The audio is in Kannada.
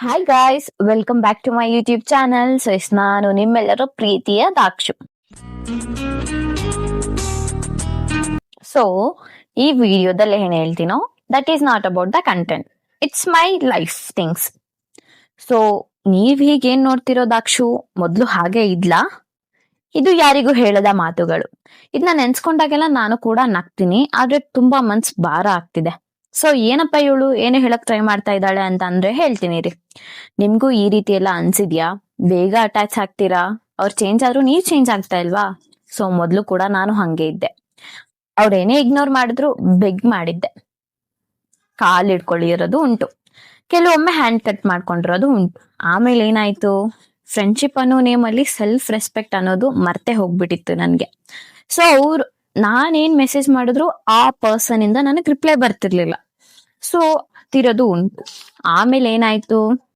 Hi guys, welcome back to my YouTube channel. ನಾನು ನಿಮ್ಮೆಲ್ಲರ ಪ್ರೀತಿಯ ದಾಕ್ಷು. ಸೊ ಈ ವಿಡಿಯೋದಲ್ಲಿ ಏನ್ ಹೇಳ್ತೀನೋ that is not about the content, it's my life things. So ನೀವ್ ಹೀಗೇನ್ ನೋಡ್ತಿರೋ ದಾಕ್ಷು, ಮೊದ್ಲು ಹಾಗೆ ಇದ್ಲಾ? ಇದು ಯಾರಿಗೂ ಹೇಳದ ಮಾತುಗಳು. ಇದನ್ನ ನೆನ್ಸ್ಕೊಂಡಾಗೆಲ್ಲ ನಾನು ಕೂಡ ನಗ್ತೀನಿ, ಆದ್ರೆ ತುಂಬಾ ಮನ್ಸ್ ಭಾರ ಆಗ್ತಿದೆ. ಸೊ ಏನಪ್ಪ ಇವಳು ಏನು ಹೇಳಕ್ ಟ್ರೈ ಮಾಡ್ತಾ ಇದ್ದಾಳೆ ಅಂತ ಅಂದ್ರೆ ಹೇಳ್ತೀನಿ ರೀ. ನಿಮ್ಗೂ ಈ ರೀತಿ ಎಲ್ಲ ಅನ್ಸಿದ್ಯಾ? ಬೇಗ ಅಟ್ಯಾಚ್ ಆಗ್ತೀರಾ? ಅವ್ರು ಚೇಂಜ್ ಆದ್ರೂ ನೀವ್ ಚೇಂಜ್ ಆಗ್ತಾ ಇಲ್ವಾ? ಸೊ ಮೊದ್ಲು ಕೂಡ ನಾನು ಹಂಗೆ ಇದ್ದೆ. ಅವ್ರೇನೇ ಇಗ್ನೋರ್ ಮಾಡಿದ್ರು ಬೆಗ್ ಮಾಡಿದ್ದೆ, ಕಾಲ್ ಹಿಡ್ಕೊಳ್ಳಿರೋದು ಉಂಟು, ಕೆಲವೊಮ್ಮೆ ಹ್ಯಾಂಡ್ ಕಟ್ ಮಾಡ್ಕೊಂಡಿರೋದು ಉಂಟು. ಆಮೇಲೆ ಏನಾಯ್ತು, ಫ್ರೆಂಡ್ಶಿಪ್ ಅನ್ನೋ ನೇಮಲ್ಲಿ ಸೆಲ್ಫ್ ರೆಸ್ಪೆಕ್ಟ್ ಅನ್ನೋದು ಮರ್ತೆ ಹೋಗ್ಬಿಟ್ಟಿತ್ತು ನನ್ಗೆ. ಸೊ ಅವ್ರು ನಾನೇನ್ ಮೆಸೇಜ್ ಮಾಡಿದ್ರು ಆ ಪರ್ಸನ್ ಇಂದ ನನಗೆ ರಿಪ್ಲೈ ಬರ್ತಿರ್ಲಿಲ್ಲ. ಸೊ ತಿರೋದು ಉಂಟು. ಆಮೇಲೆ ಏನಾಯ್ತು,